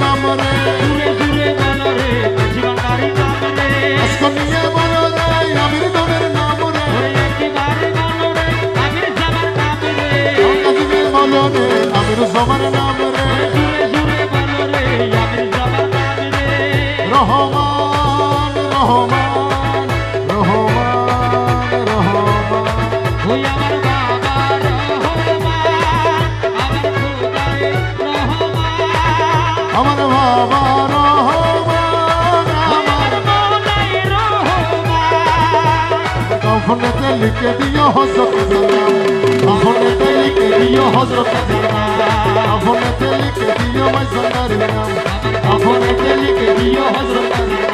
নাম রে জুড়ে জুড়ে বলো রে জীবনকারী নাম রে আজকে নিয়ে বলো রে আমির দমের নাম রে একেবারে বলো রে আমির জামার নাম রে কাজে বলো রে আমির জামার নাম রে জুড়ে জুড়ে বলো রে আমির জামার নাম রে রহমান রহমান রহমান রহমান ওই আমার বাবা রহমান আমার খোদায় রহমান আমার বাবা রহমান আমার মৌলাই রহমান কাফনেতে লিখে দিও হযরত সালাম কাফনেতে লিখে দিও হযরত সালাম কাফনেতে লিখে দিও মাইসাদার নাম কাফনেতে লিখে দিও হযরত সালাম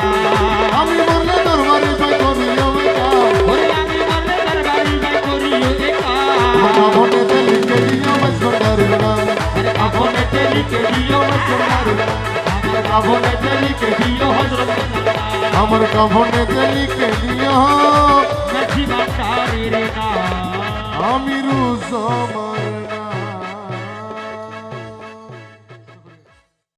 আমি মরলে দরবারে যাই করিও বেকা ওরে আমি মরলে দরবারে যাই করিও বেকা কাফনেতে লিখে দিও মাইসাদার নাম কাফনেতে লিখে দিও মাইসাদার নাম কাফনেতে লিখে দিও হযরত সালাম আমার কাফনেতে লিখে দিও জীবনকারীর নাম আমিরুজ্জামান।